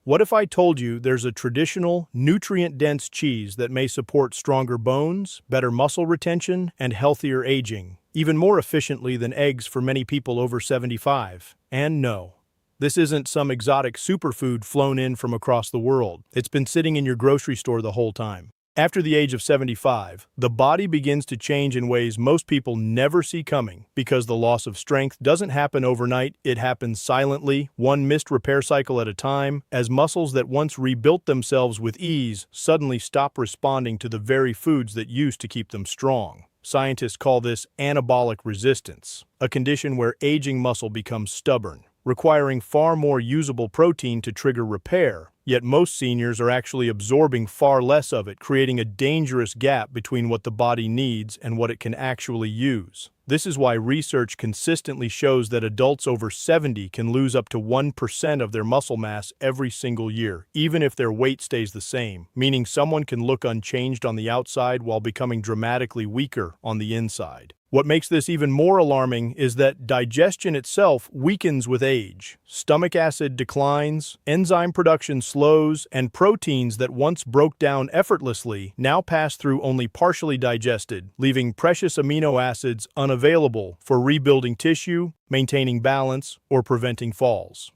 What if I told you there's a traditional, nutrient-dense cheese that may support stronger bones, better muscle retention, and healthier aging, even more efficiently than eggs for many people over 75? And no, this isn't some exotic superfood flown in from across the world. It's been sitting in your grocery store the whole time. After the age of 75, the body begins to change in ways most people never see coming because the loss of strength doesn't happen overnight, it happens silently, one missed repair cycle at a time, as muscles that once rebuilt themselves with ease suddenly stop responding to the very foods that used to keep them strong. Scientists call this anabolic resistance, a condition where aging muscle becomes stubborn, requiring far more usable protein to trigger repair. Yet most seniors are actually absorbing far less of it, creating a dangerous gap between what the body needs and what it can actually use. This is why research consistently shows that adults over 70 can lose up to 1% of their muscle mass every single year, even if their weight stays the same, meaning someone can look unchanged on the outside while becoming dramatically weaker on the inside. What makes this even more alarming is that digestion itself weakens with age. Stomach acid declines, enzyme production slows, and proteins that once broke down effortlessly now pass through only partially digested, leaving precious amino acids unavailable for rebuilding tissue, maintaining balance, or preventing falls.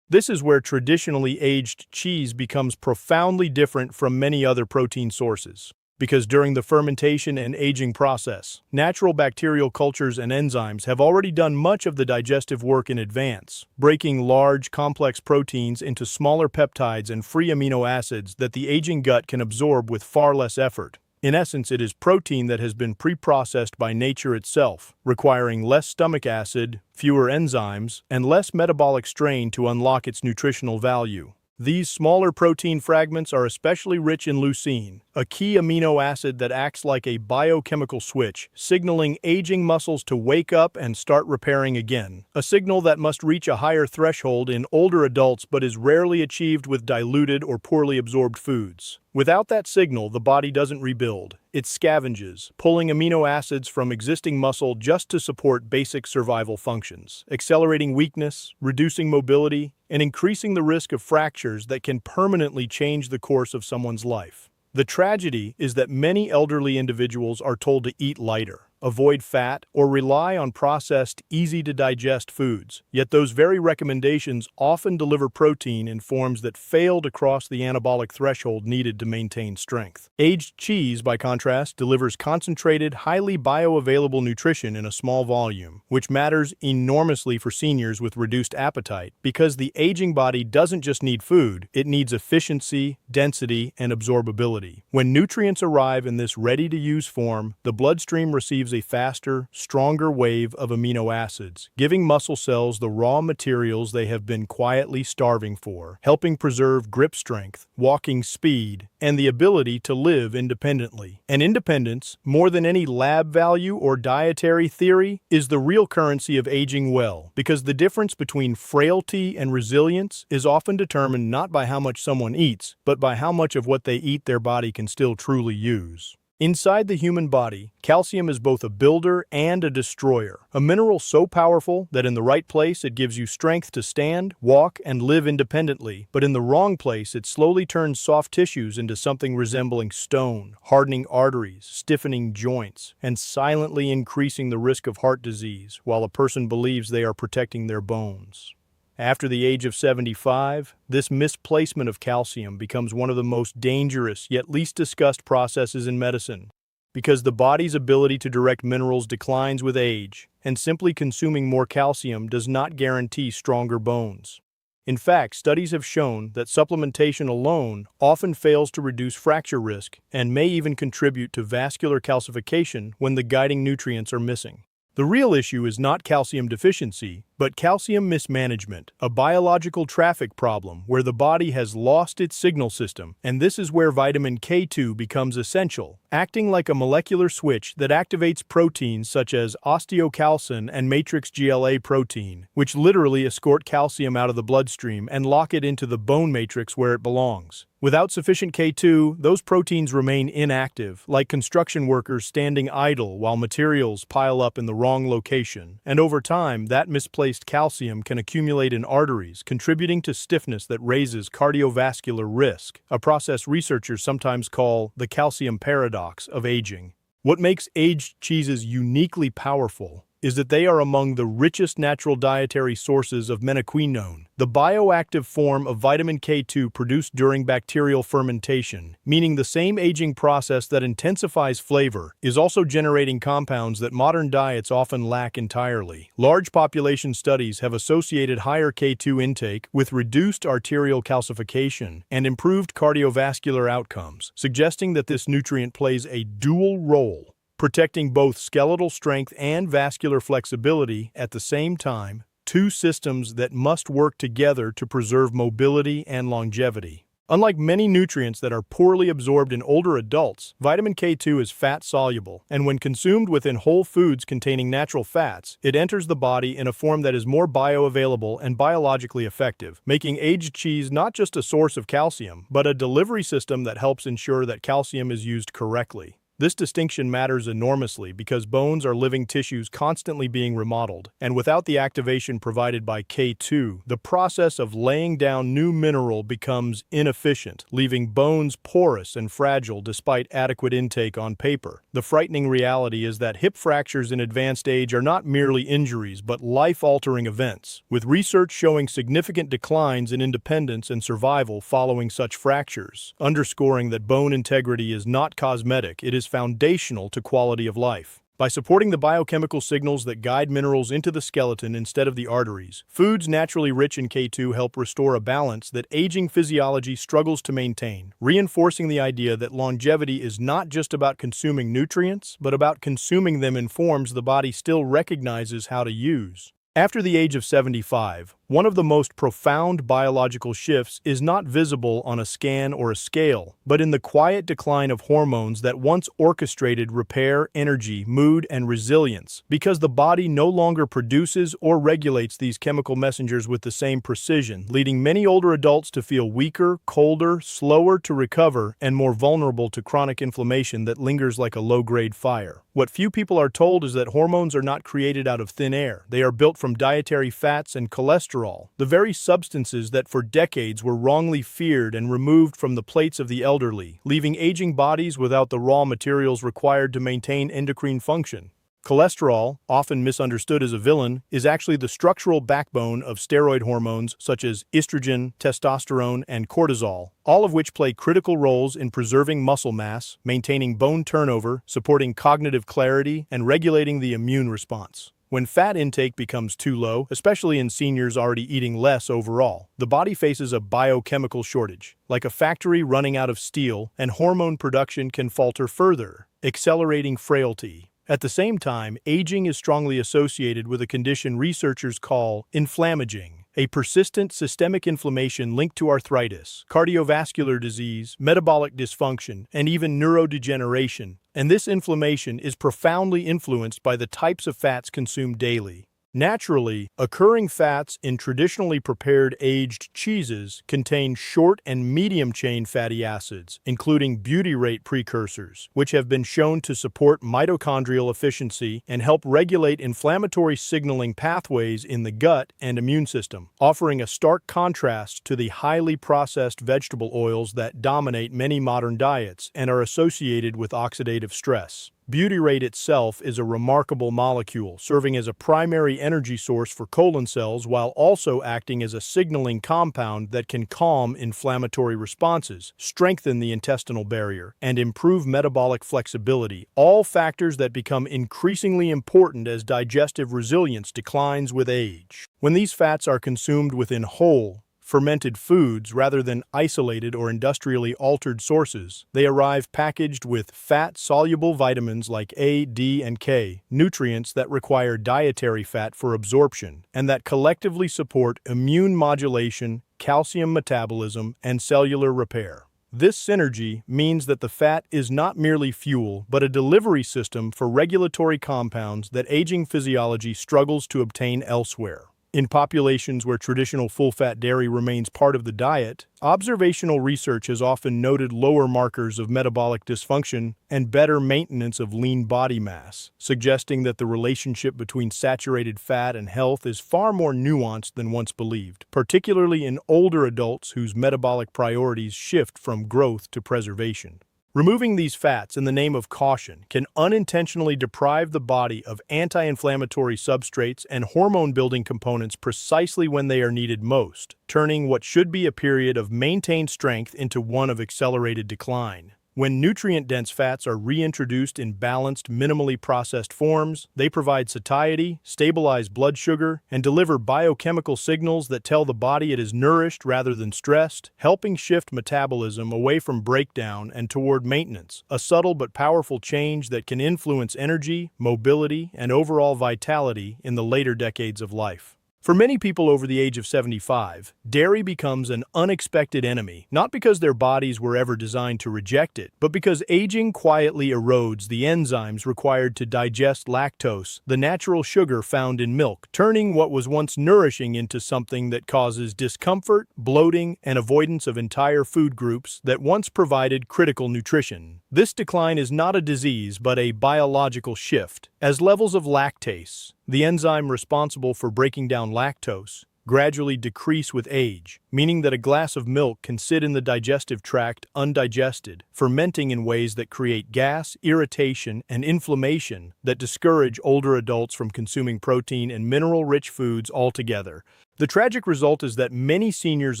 This is where traditionally aged cheese becomes profoundly different from many other protein sources. Because during the fermentation and aging process, natural bacterial cultures and enzymes have already done much of the digestive work in advance, breaking large, complex proteins into smaller peptides and free amino acids that the aging gut can absorb with far less effort. In essence, it is protein that has been pre-processed by nature itself, requiring less stomach acid, fewer enzymes, and less metabolic strain to unlock its nutritional value. These smaller protein fragments are especially rich in leucine, a key amino acid that acts like a biochemical switch, signaling aging muscles to wake up and start repairing again, a signal that must reach a higher threshold in older adults but is rarely achieved with diluted or poorly absorbed foods. Without that signal, the body doesn't rebuild. It scavenges, pulling amino acids from existing muscle just to support basic survival functions, accelerating weakness, reducing mobility, and increasing the risk of fractures that can permanently change the course of someone's life. The tragedy is that many elderly individuals are told to eat lighter, avoid fat, or rely on processed, easy-to-digest foods. Yet those very recommendations often deliver protein in forms that fail to cross the anabolic threshold needed to maintain strength. Aged cheese, by contrast, delivers concentrated, highly bioavailable nutrition in a small volume, which matters enormously for seniors with reduced appetite, because the aging body doesn't just need food, it needs efficiency, density, and absorbability. When nutrients arrive in this ready-to-use form, the bloodstream receives a faster, stronger wave of amino acids, giving muscle cells the raw materials they have been quietly starving for, helping preserve grip strength, walking speed, and the ability to live independently. And independence, more than any lab value or dietary theory, is the real currency of aging well, because the difference between frailty and resilience is often determined not by how much someone eats, but by how much of what they eat their body can still truly use. Inside the human body, calcium is both a builder and a destroyer, a mineral so powerful that in the right place it gives you strength to stand, walk, and live independently, but in the wrong place it slowly turns soft tissues into something resembling stone, hardening arteries, stiffening joints, and silently increasing the risk of heart disease while a person believes they are protecting their bones. After the age of 75, this misplacement of calcium becomes one of the most dangerous yet least discussed processes in medicine, because the body's ability to direct minerals declines with age, and simply consuming more calcium does not guarantee stronger bones. In fact, studies have shown that supplementation alone often fails to reduce fracture risk and may even contribute to vascular calcification when the guiding nutrients are missing. The real issue is not calcium deficiency, but calcium mismanagement, a biological traffic problem where the body has lost its signal system, and this is where vitamin K2 becomes essential, acting like a molecular switch that activates proteins such as osteocalcin and matrix GLA protein, which literally escort calcium out of the bloodstream and lock it into the bone matrix where it belongs. Without sufficient K2, those proteins remain inactive, like construction workers standing idle while materials pile up in the wrong location, and over time, that misplaced misplaced calcium can accumulate in arteries, contributing to stiffness that raises cardiovascular risk, a process researchers sometimes call the calcium paradox of aging. What makes aged cheeses uniquely powerful is that they are among the richest natural dietary sources of menaquinone, the bioactive form of vitamin K2 produced during bacterial fermentation, meaning the same aging process that intensifies flavor is also generating compounds that modern diets often lack entirely. Large population studies have associated higher K2 intake with reduced arterial calcification and improved cardiovascular outcomes, suggesting that this nutrient plays a dual role, protecting both skeletal strength and vascular flexibility at the same time, two systems that must work together to preserve mobility and longevity. Unlike many nutrients that are poorly absorbed in older adults, vitamin K2 is fat-soluble, and when consumed within whole foods containing natural fats, it enters the body in a form that is more bioavailable and biologically effective, making aged cheese not just a source of calcium, but a delivery system that helps ensure that calcium is used correctly. This distinction matters enormously because bones are living tissues constantly being remodeled, and without the activation provided by K2, the process of laying down new mineral becomes inefficient, leaving bones porous and fragile despite adequate intake on paper. The frightening reality is that hip fractures in advanced age are not merely injuries but life-altering events, with research showing significant declines in independence and survival following such fractures, underscoring that bone integrity is not cosmetic, it is foundational to quality of life. By supporting the biochemical signals that guide minerals into the skeleton instead of the arteries, foods naturally rich in K2 help restore a balance that aging physiology struggles to maintain, reinforcing the idea that longevity is not just about consuming nutrients, but about consuming them in forms the body still recognizes how to use. After the age of 75, one of the most profound biological shifts is not visible on a scan or a scale, but in the quiet decline of hormones that once orchestrated repair, energy, mood, and resilience, because the body no longer produces or regulates these chemical messengers with the same precision, leading many older adults to feel weaker, colder, slower to recover, and more vulnerable to chronic inflammation that lingers like a low-grade fire. What few people are told is that hormones are not created out of thin air. They are built from dietary fats and cholesterol, the very substances that for decades were wrongly feared and removed from the plates of the elderly, leaving aging bodies without the raw materials required to maintain endocrine function. Cholesterol, often misunderstood as a villain, is actually the structural backbone of steroid hormones such as estrogen, testosterone, and cortisol, all of which play critical roles in preserving muscle mass, maintaining bone turnover, supporting cognitive clarity, and regulating the immune response. When fat intake becomes too low, especially in seniors already eating less overall, the body faces a biochemical shortage. Like a factory running out of steel, and hormone production can falter further, accelerating frailty. At the same time, aging is strongly associated with a condition researchers call inflammaging, a persistent systemic inflammation linked to arthritis, cardiovascular disease, metabolic dysfunction, and even neurodegeneration. And this inflammation is profoundly influenced by the types of fats consumed daily. Naturally, occurring fats in traditionally prepared aged cheeses contain short and medium-chain fatty acids, including butyrate precursors, which have been shown to support mitochondrial efficiency and help regulate inflammatory signaling pathways in the gut and immune system, offering a stark contrast to the highly processed vegetable oils that dominate many modern diets and are associated with oxidative stress. Butyrate itself is a remarkable molecule, serving as a primary energy source for colon cells while also acting as a signaling compound that can calm inflammatory responses, strengthen the intestinal barrier, and improve metabolic flexibility, all factors that become increasingly important as digestive resilience declines with age. When these fats are consumed within whole, fermented foods rather than isolated or industrially altered sources, they arrive packaged with fat-soluble vitamins like A, D, and K, nutrients that require dietary fat for absorption, and that collectively support immune modulation, calcium metabolism, and cellular repair. This synergy means that the fat is not merely fuel, but a delivery system for regulatory compounds that aging physiology struggles to obtain elsewhere. In populations where traditional full-fat dairy remains part of the diet, observational research has often noted lower markers of metabolic dysfunction and better maintenance of lean body mass, suggesting that the relationship between saturated fat and health is far more nuanced than once believed, particularly in older adults whose metabolic priorities shift from growth to preservation. Removing these fats in the name of caution can unintentionally deprive the body of anti-inflammatory substrates and hormone-building components precisely when they are needed most, turning what should be a period of maintained strength into one of accelerated decline. When nutrient-dense fats are reintroduced in balanced, minimally processed forms, they provide satiety, stabilize blood sugar, and deliver biochemical signals that tell the body it is nourished rather than stressed, helping shift metabolism away from breakdown and toward maintenance, a subtle but powerful change that can influence energy, mobility, and overall vitality in the later decades of life. For many people over the age of 75, dairy becomes an unexpected enemy, not because their bodies were ever designed to reject it, but because aging quietly erodes the enzymes required to digest lactose, the natural sugar found in milk, turning what was once nourishing into something that causes discomfort, bloating, and avoidance of entire food groups that once provided critical nutrition. This decline is not a disease, but a biological shift, as levels of lactase, the enzyme responsible for breaking down lactose, gradually decrease with age, meaning that a glass of milk can sit in the digestive tract undigested, fermenting in ways that create gas, irritation, and inflammation that discourage older adults from consuming protein and mineral-rich foods altogether. The tragic result is that many seniors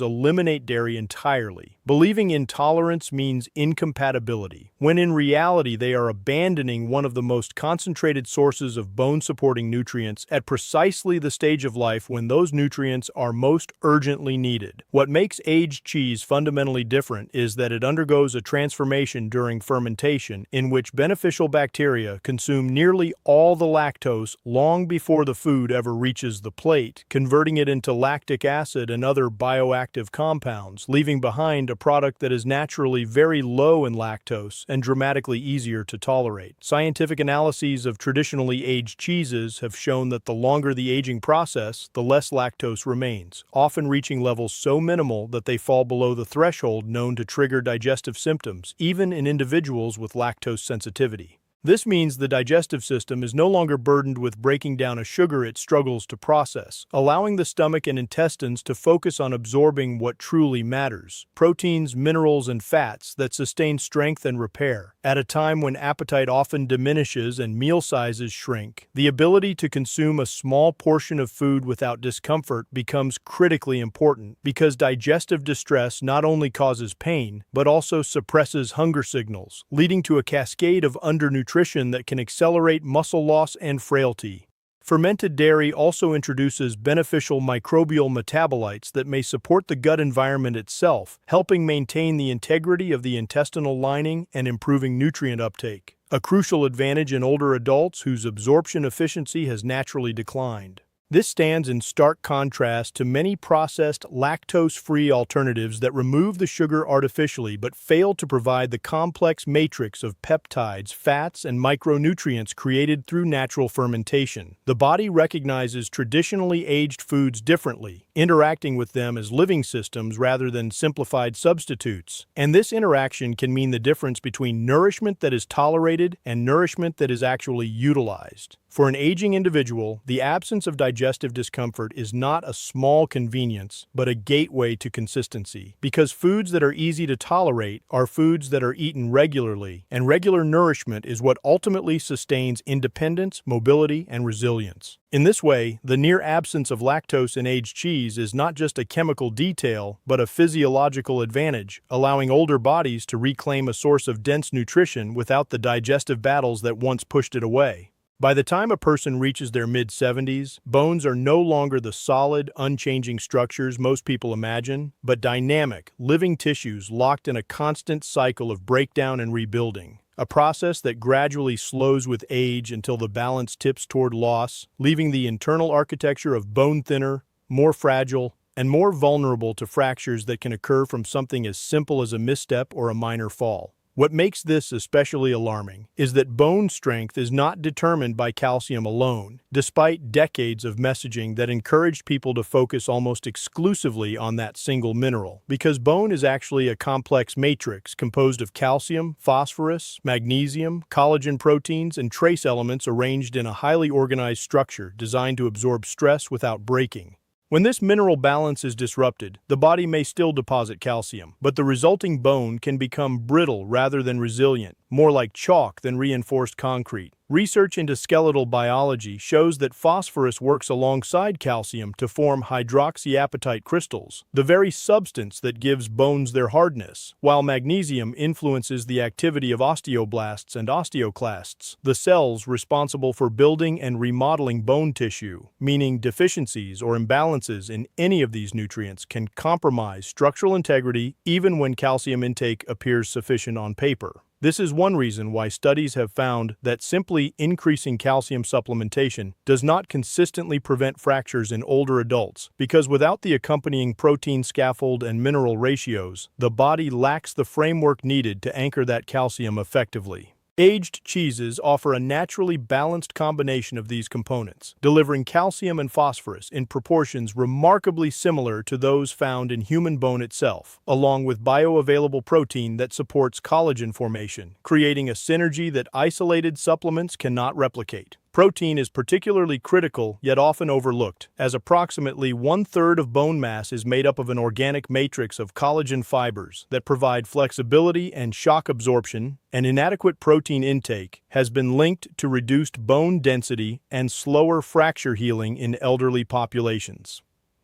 eliminate dairy entirely, believing intolerance means incompatibility, when in reality they are abandoning one of the most concentrated sources of bone-supporting nutrients at precisely the stage of life when those nutrients are most urgently needed. What makes aged cheese fundamentally different is that it undergoes a transformation during fermentation in which beneficial bacteria consume nearly all the lactose long before the food ever reaches the plate, converting it into lactic acid and other bioactive compounds, leaving behind a product that is naturally very low in lactose and dramatically easier to tolerate. Scientific analyses of traditionally aged cheeses have shown that the longer the aging process, the less lactose remains, often reaching levels so minimal that they fall below the threshold known to trigger digestive symptoms, even in individuals with lactose sensitivity. This means the digestive system is no longer burdened with breaking down a sugar it struggles to process, allowing the stomach and intestines to focus on absorbing what truly matters: proteins, minerals, and fats that sustain strength and repair. At a time when appetite often diminishes and meal sizes shrink, the ability to consume a small portion of food without discomfort becomes critically important, because digestive distress not only causes pain, but also suppresses hunger signals, leading to a cascade of undernutrition that can accelerate muscle loss and frailty. Fermented dairy also introduces beneficial microbial metabolites that may support the gut environment itself, helping maintain the integrity of the intestinal lining and improving nutrient uptake, a crucial advantage in older adults whose absorption efficiency has naturally declined. This stands in stark contrast to many processed, lactose-free alternatives that remove the sugar artificially but fail to provide the complex matrix of peptides, fats, and micronutrients created through natural fermentation. The body recognizes traditionally aged foods differently, interacting with them as living systems rather than simplified substitutes. And this interaction can mean the difference between nourishment that is tolerated and nourishment that is actually utilized. For an aging individual, the absence of digestive discomfort is not a small convenience, but a gateway to consistency. Because foods that are easy to tolerate are foods that are eaten regularly, and regular nourishment is what ultimately sustains independence, mobility, and resilience. In this way, the near absence of lactose in aged cheese is not just a chemical detail, but a physiological advantage, allowing older bodies to reclaim a source of dense nutrition without the digestive battles that once pushed it away. By the time a person reaches their mid-70s, bones are no longer the solid, unchanging structures most people imagine, but dynamic, living tissues locked in a constant cycle of breakdown and rebuilding, a process that gradually slows with age until the balance tips toward loss, leaving the internal architecture of bone thinner, more fragile, and more vulnerable to fractures that can occur from something as simple as a misstep or a minor fall. What makes this especially alarming is that bone strength is not determined by calcium alone, despite decades of messaging that encouraged people to focus almost exclusively on that single mineral, because bone is actually a complex matrix composed of calcium, phosphorus, magnesium, collagen proteins, and trace elements arranged in a highly organized structure designed to absorb stress without breaking. When this mineral balance is disrupted, the body may still deposit calcium, but the resulting bone can become brittle rather than resilient, more like chalk than reinforced concrete. Research into skeletal biology shows that phosphorus works alongside calcium to form hydroxyapatite crystals, the very substance that gives bones their hardness, while magnesium influences the activity of osteoblasts and osteoclasts, the cells responsible for building and remodeling bone tissue, meaning deficiencies or imbalances in any of these nutrients can compromise structural integrity even when calcium intake appears sufficient on paper. This is one reason why studies have found that simply increasing calcium supplementation does not consistently prevent fractures in older adults, because without the accompanying protein scaffold and mineral ratios, the body lacks the framework needed to anchor that calcium effectively. Aged cheeses offer a naturally balanced combination of these components, delivering calcium and phosphorus in proportions remarkably similar to those found in human bone itself, along with bioavailable protein that supports collagen formation, creating a synergy that isolated supplements cannot replicate. Protein is particularly critical yet often overlooked, as approximately 1/3 of bone mass is made up of an organic matrix of collagen fibers that provide flexibility and shock absorption, and inadequate protein intake has been linked to reduced bone density and slower fracture healing in elderly populations.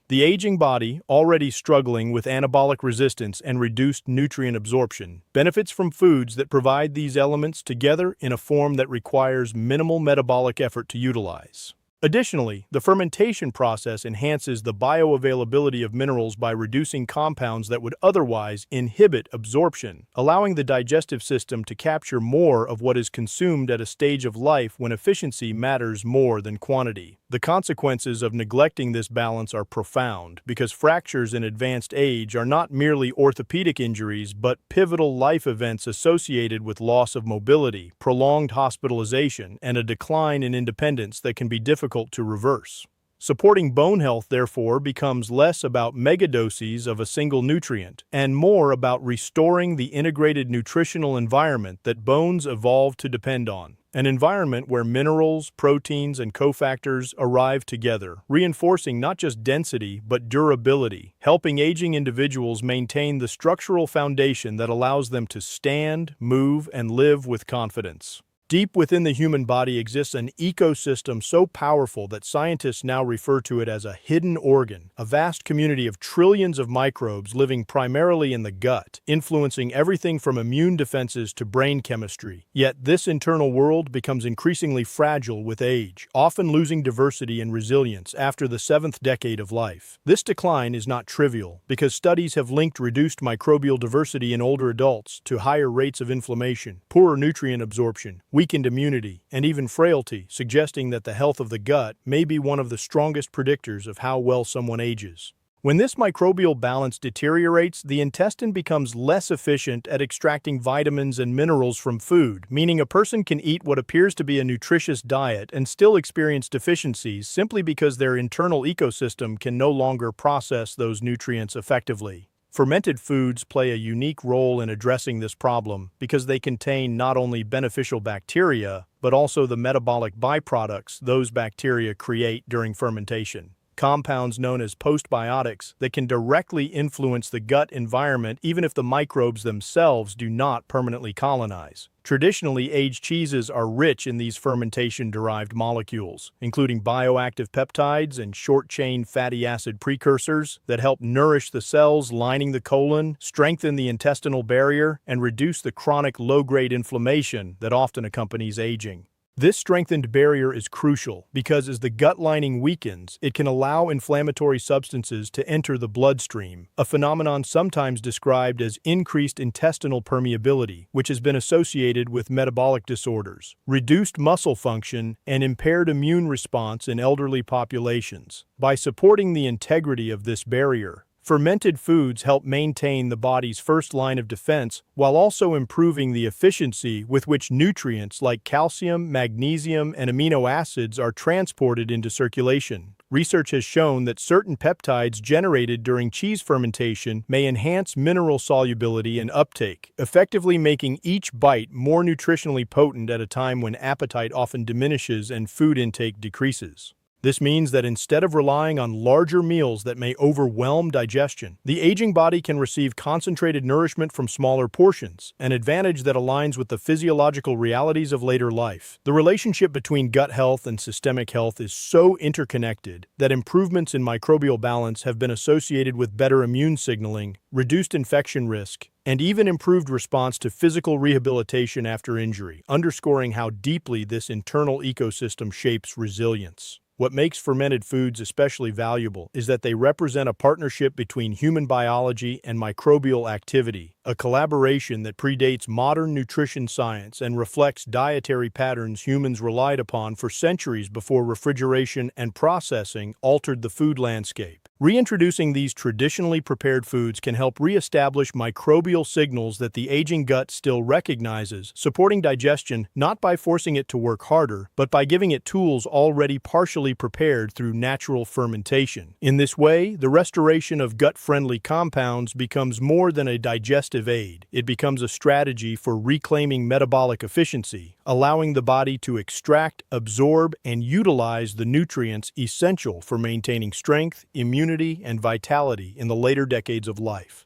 The aging body, already struggling with anabolic resistance and reduced nutrient absorption, benefits from foods that provide these elements together in a form that requires minimal metabolic effort to utilize. Additionally, the fermentation process enhances the bioavailability of minerals by reducing compounds that would otherwise inhibit absorption, allowing the digestive system to capture more of what is consumed at a stage of life when efficiency matters more than quantity. The consequences of neglecting this balance are profound, because fractures in advanced age are not merely orthopedic injuries but pivotal life events associated with loss of mobility, prolonged hospitalization, and a decline in independence that can be difficult to reverse. Supporting bone health, therefore, becomes less about megadoses of a single nutrient and more about restoring the integrated nutritional environment that bones evolved to depend on. An environment where minerals, proteins, and cofactors arrive together, reinforcing not just density but durability, helping aging individuals maintain the structural foundation that allows them to stand, move, and live with confidence. Deep within the human body exists an ecosystem so powerful that scientists now refer to it as a hidden organ, a vast community of trillions of microbes living primarily in the gut, influencing everything from immune defenses to brain chemistry. Yet this internal world becomes increasingly fragile with age, often losing diversity and resilience after the 7th decade of life. This decline is not trivial, because studies have linked reduced microbial diversity in older adults to higher rates of inflammation, poorer nutrient absorption, weakened immunity, and even frailty, suggesting that the health of the gut may be one of the strongest predictors of how well someone ages. When this microbial balance deteriorates, the intestine becomes less efficient at extracting vitamins and minerals from food, meaning a person can eat what appears to be a nutritious diet and still experience deficiencies simply because their internal ecosystem can no longer process those nutrients effectively. Fermented foods play a unique role in addressing this problem because they contain not only beneficial bacteria, but also the metabolic byproducts those bacteria create during fermentation. Compounds known as postbiotics that can directly influence the gut environment even if the microbes themselves do not permanently colonize. Traditionally, aged cheeses are rich in these fermentation-derived molecules, including bioactive peptides and short-chain fatty acid precursors that help nourish the cells lining the colon, strengthen the intestinal barrier, and reduce the chronic low-grade inflammation that often accompanies aging. This strengthened barrier is crucial because as the gut lining weakens, it can allow inflammatory substances to enter the bloodstream, a phenomenon sometimes described as increased intestinal permeability, which has been associated with metabolic disorders, reduced muscle function, and impaired immune response in elderly populations. By supporting the integrity of this barrier, Fermented foods help maintain the body's first line of defense while also improving the efficiency with which nutrients like calcium, magnesium, and amino acids are transported into circulation. Research has shown that certain peptides generated during cheese fermentation may enhance mineral solubility and uptake, effectively making each bite more nutritionally potent at a time when appetite often diminishes and food intake decreases. This means that instead of relying on larger meals that may overwhelm digestion, the aging body can receive concentrated nourishment from smaller portions, an advantage that aligns with the physiological realities of later life. The relationship between gut health and systemic health is so interconnected that improvements in microbial balance have been associated with better immune signaling, reduced infection risk, and even improved response to physical rehabilitation after injury, underscoring how deeply this internal ecosystem shapes resilience. What makes fermented foods especially valuable is that they represent a partnership between human biology and microbial activity, a collaboration that predates modern nutrition science and reflects dietary patterns humans relied upon for centuries before refrigeration and processing altered the food landscape. Reintroducing these traditionally prepared foods can help reestablish microbial signals that the aging gut still recognizes, supporting digestion not by forcing it to work harder, but by giving it tools already partially prepared through natural fermentation. In this way, the restoration of gut-friendly compounds becomes more than a digestive aid. It becomes a strategy for reclaiming metabolic efficiency, allowing the body to extract, absorb, and utilize the nutrients essential for maintaining strength, immunity, and vitality in the later decades of life.